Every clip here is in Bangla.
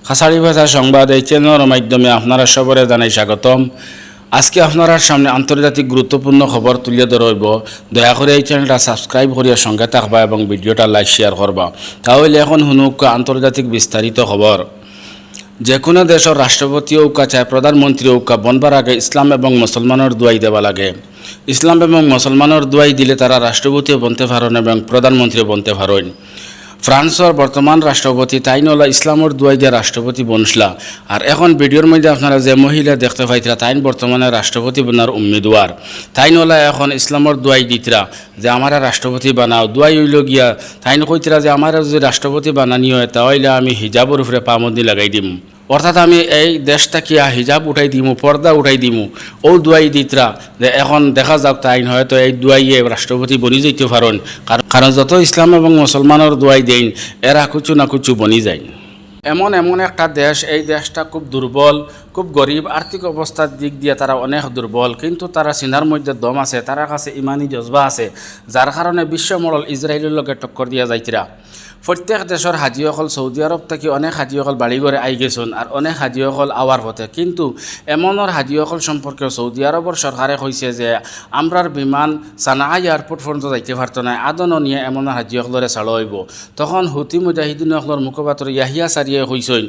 খাসাড়ি ভাষা সংবাদ এই চ্যানেলের মাধ্যমে আপনারা সবরে জানাই স্বাগতম। আজকে আপনার সামনে আন্তর্জাতিক গুরুত্বপূর্ণ খবর তুলে ধরব। দয়া করে এই চ্যানেলটা সাবস্ক্রাইব করিয়া সঙ্গে থাকবা এবং ভিডিওটা লাইক শেয়ার করবা। তাহলে এখন শুনুক আন্তর্জাতিক বিস্তারিত খবর। যে কোনো দেশের রাষ্ট্রপতি হোক চায় প্রধানমন্ত্রী হোক বনবার আগে ইসলাম এবং মুসলমানের দোয়াই দেওয়া লাগে। ইসলাম এবং মুসলমানের দোয়াই দিলে তারা রাষ্ট্রপতিও বনতে পারেন এবং প্রধানমন্ত্রীও বনতে পারেন। ফ্রান্সের বর্তমান রাষ্ট্রপতি তাইনলা ইসলামের দোয়াই দিয়ে রাষ্ট্রপতি বনসলা। আর এখন ভিডিওর মধ্যে আপনারা যে মহিলা দেখতে পাইতরা তাইন বর্তমানে রাষ্ট্রপতি বনার উম্মিদওয়ার। তাইনলা এখন ইসলামের দোয়াই দিতরা যে আমার রাষ্ট্রপতি বানাও। দোয়াই হইল গিয়া তাইন কইতরা যে আমার যদি রাষ্ট্রপতি বানানি হয় তাহলে আমি হিজাবের উপরে পামন্দি লাগাই দিম, অর্থাৎ আমি এই দেশটা কিয়া হিজাব উঠাই দিমু, পর্দা উঠাই দিমু। ও দোয়াই দিতরা যে এখন দেখা যাক তাইন হয়তো এই দোয়াইয়ে রাষ্ট্রপতি বনি যাইতে পারেন, কারণ যত ইসলাম এবং মুসলমানের দোয়াই দেন এরা কুচু না কুচু বনি যায়। এমন একটা দেশ, এই দেশটা খুব দুর্বল, খুব গরিব, আর্থিক অবস্থার দিক দিয়ে তারা অনেক দুর্বল, কিন্তু তারা সিনার মধ্যে দম আছে, তার কাছে ইমানি জজবা আছে, যার কারণে বিশ্ব মডেল ইসরায়েলের লগে টক্কর দিয়া যাইতরা। প্রত্যেক দেশের হাজিসকল সৌদি আরব থেকে অনেক হাজিসকল বাড়ি ঘরে আই গেছেন আর অনেক হাজিসকল আওয়ার পথে, কিন্তু এমনের হাজিসকল সম্পর্কে সৌদি আরবের সরকারে কইছে যে আমরার বিমান সানা এয়ারপোর্ট পর্যন্ত যাইতে পারত না, আদন নিয়ে এমনের হাজিসকলরে ছাড়ো হইব। তখন হুতি মুজাহিদিনসকলের মুখপাত্র ইয়াহিয়া সারিয়ে কইছেন,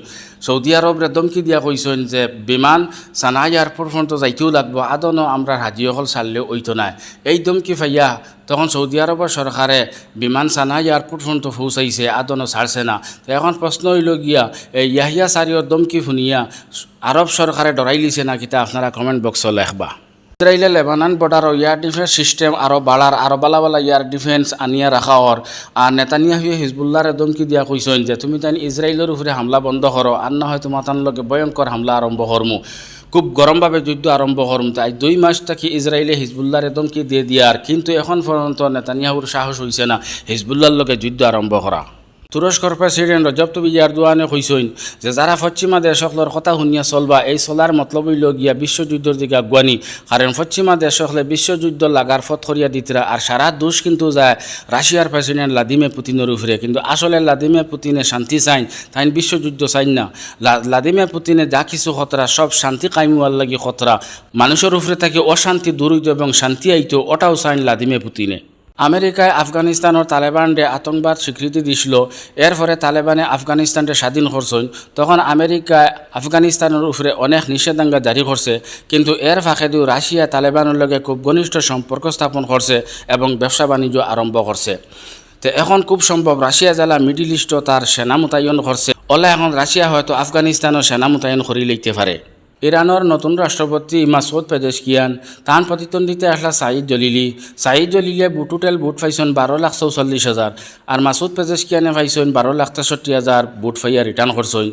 সৌদি আরবরে দমকি দিয়া কইছেন যে বিমান সানা এয়ারপোর্ট পর্যন্ত যাইতেও লাগবো, আদনও আমরা হাজিসকল ছাড়লেও ওইতো না। এই দমকি ফাইয়া তখন সৌদি আরবের সরকারে বিমান সানা এয়ারপোর্ট পর্যন্ত পৌঁছাইছে, আদনও ছাড়ছে না। তো এখন প্রশ্ন হইল গিয়া এই ইয়াহিয়া সারিয়র দমকি শুনিয়া আরব সরকারে ডরাই লিছে না কিতা, আপনারা কমেন্ট বক্সে লেখবা। ইসরায়েলে Lebanon border air defence system আরও বাড়ার, আরও বালা এয়ার ডিফেন্স আনিয়া রাখা হর। আর নেতানিয়াহুয়ে হিজবুল্লাহরে দমকি দিয়া কইছেন যে তুমি তাই ইসরায়েলের উপরে হামলা বন্ধ করো, আর না হয় তোমার তার লগে ভয়ঙ্কর হামলা আরম্ভ করমু, খুব গরমভাবে যুদ্ধ আরম্ভ করম। তাই 2 মাস থাকি ইসরায়েলে হিজবুল্লাহর দমকি দিয়ে দিয়ার, কিন্তু এখন পর্যন্ত নেতানিয়াহুর সাহস হইছে না হিজবুল্লাহর লগে যুদ্ধ আরম্ভ করা। তুরস্কর প্রেসিডেন্ট রজব তাইয়িপ এরদোয়ানে কইছেন যে যারা পশ্চিমা দেশসকলের কথা শুনিয়া চলবা, এই চলার মতলব হইল গিয়া বিশ্বযুদ্ধের দিকে আগুয়ানি। কারণ পশ্চিমা দেশসকলে বিশ্বযুদ্ধ লাগার পথ করিয়া দিতরা, আর সারা দোষ কিন্তু যায় রাশিয়ার প্রেসিডেন্ট ভ্লাদিমির পুতিনের উপরে। কিন্তু আসলে ভ্লাদিমির পুতিনে শান্তি চাইন, তাই বিশ্বযুদ্ধ চাইন না। ভ্লাদিমির পুতিনে যা কিছু খতরা সব শান্তি কায়েম হওয়ার লাগি খতরা, মানুষের উপরে থেকে অশান্তি দূর হইত এবং শান্তি আইতো, ওটাও চাইন ভ্লাদিমির পুতিনে। আমেরিকায় আফগানিস্তানের তালেবানরে আতঙ্কবাদ স্বীকৃতি দিছিল, এরপরে তালেবানে আফগানিস্তানকে স্বাধীন করছেন। তখন আমেরিকায় আফগানিস্তানের উপরে অনেক নিষেধাজ্ঞা জারি করছে, কিন্তু এর ফাঁকেদিও রাশিয়া তালেবানের লগে খুব ঘনিষ্ঠ সম্পর্ক স্থাপন করছে এবং ব্যবসা বাণিজ্য আরম্ভ করছে। তো এখন খুব সম্ভব রাশিয়া জেলা মিডিল ইস্টও তার সেনা মোতায়েন করছে, ওলা এখন রাশিয়া হয়তো আফগানিস্তানও সেনা মোতায়েন করে লইতে পারে। ইরানের নতুন রাষ্ট্রপতি মাসুদ পেজেশকিয়ান, তান প্রতিদ্বন্দ্বিতা আসলা সাঈদ জলিলে টোটাল ভোট পাইছেন 12,44,000, আর মাসুদ পেজেশকিয়ানে পাইছেন 12,63,000 ভোট পাইয়া রিটার্ন করছেন।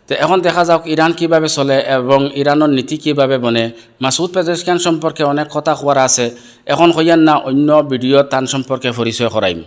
তো এখন দেখা যাক ইরান কীভাবে চলে এবং ইরানের নীতি কীভাবে বনে। মাসুদ পেজেশকিয়ান সম্পর্কে অনেক কথা কোয়ার আছে, এখন কইয়ান না অন্য ভিডিও তান সম্পর্কে পরিচয় করাইম।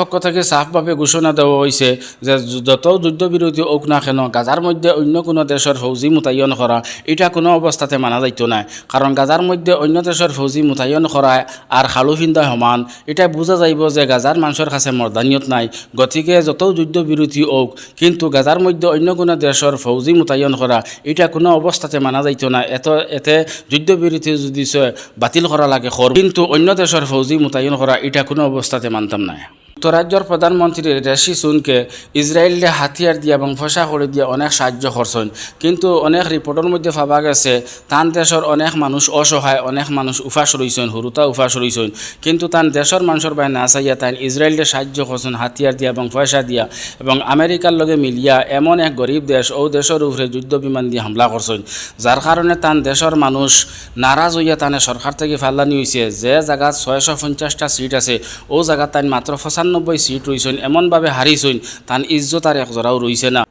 পক্ষ থেকে সাফভাবে ঘোষণা দেওয়া হয়েছে যে যত যুদ্ধবিরতি হোক না কেন গাজার মধ্যে অন্য কোনো দেশের ফৌজি মোতায়েন করা এটা কোনো অবস্থাতে মানা যাইত না, কারণ গাজার মধ্যে অন্য দেশের ফৌজি মোতায়েন করা আর খালু ফিন্দা সমান, এটা বোঝা যাইব যে গাজার মানুষের কাছে মর্দানিয়ত নাই। গতিকে যত যুদ্ধবিরতি হোক, কিন্তু গাজার মধ্যে অন্য কোনো দেশের ফৌজি মোতায়েন করা এটা কোনো অবস্থাতে মানা যাইত না। এতে যুদ্ধবিরতি যদি বাতিল করা লাগে, কিন্তু অন্য দেশের ফৌজি মোতায়েন করা এটা কোনো অবস্থাতে মানতাম না। যুক্তরাজ্যের প্রধানমন্ত্রী ঋষি সুনকে ইসরায়েলে হাতিয়ার দিয়ে এবং ফসা করে দিয়ে অনেক সাহায্য করছেন, কিন্তু অনেক রিপোর্টের মধ্যে ভাবা গেছে তান দেশের অনেক মানুষ অসহায়, অনেক মানুষ উপাস রয়েছেন, হুরুতা উপাস রয়েছেন, কিন্তু তান দেশের মানুষের বাইরে না চাইয়া তাই ইসরায়েলে সাহায্য করছেন হাতিয়ার দিয়া এবং পয়সা দিয়া, এবং আমেরিকার লগে মিলিয়া এমন এক গরিব দেশ ও দেশের উপরে যুদ্ধ বিমান দিয়ে হামলা করছেন, যার কারণে তান দেশের মানুষ নারাজ হইয়া তানে সরকার থেকে ফাল্লানি হয়েছে। যে জায়গাত 650টা সিট আছে ও জায়গাত তাই মাত্র 95 সিট রয়েছেন, এমনভাবে হারিয়েছেন তান ইজ্জত আর একজোড়াও রয়েছে না।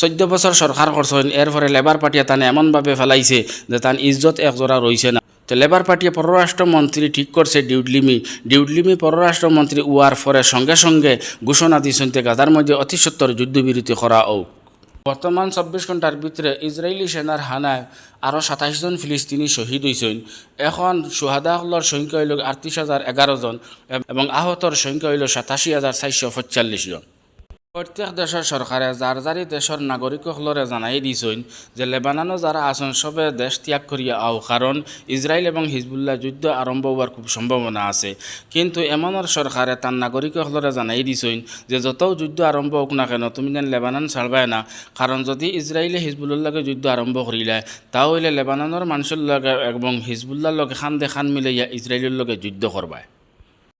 14 বছর সরকার করছেন, এরপরে লেবার পার্টিয়ে তানে এমনভাবে ফেলাইছে যে তান ইজ্জত একজোড়া রয়েছে না। তো লেবার পার্টিয়ে পররাষ্ট্রমন্ত্রী ঠিক করছে ডিউডলিমি পররাষ্ট্রমন্ত্রী উয়ার পরে সঙ্গে সঙ্গে ঘোষণা দিয়েছেন যে গাজার মধ্যে অতি সত্বর যুদ্ধবিরতি করা হোক। বর্তমান 24 ঘন্টার ভিতরে ইসরায়েলি সেনার হানায় আরও 27 জন ফিলিস্তিনি শহীদ হয়েছেন। এখন সুহাদাহলর সংখ্যা হইল 38,011 জন এবং আহতর সংখ্যা হইল 87,445 জন। প্রত্যেক দেশের সরকারে যার যারি দেশের নাগরিকসকলরে জানাই দিছেন যে লেবাননো যারা আছেন সবে দেশ ত্যাগ করিয়া আও, কারণ ইসরায়েল এবং হিজবুল্লাহ যুদ্ধ আরম্ভ হওয়ার খুব সম্ভাবনা আছে। কিন্তু এমনর সরকারে তার নাগরিকসকলরে জানাই দিছেন যে যতও যুদ্ধ আরম্ভ হোক না কেন তুমি যেন লেবানন ছাড়বাই না, কারণ যদি ইসরায়েলে হিজবুল্লাহকে যুদ্ধ আরম্ভ করিলে তাহলে লেবাননের মানুষের লগে এবং হিজবুল্লাহর লগে খান মিলাইয়া ইসরায়েলের লগে যুদ্ধ করবায়।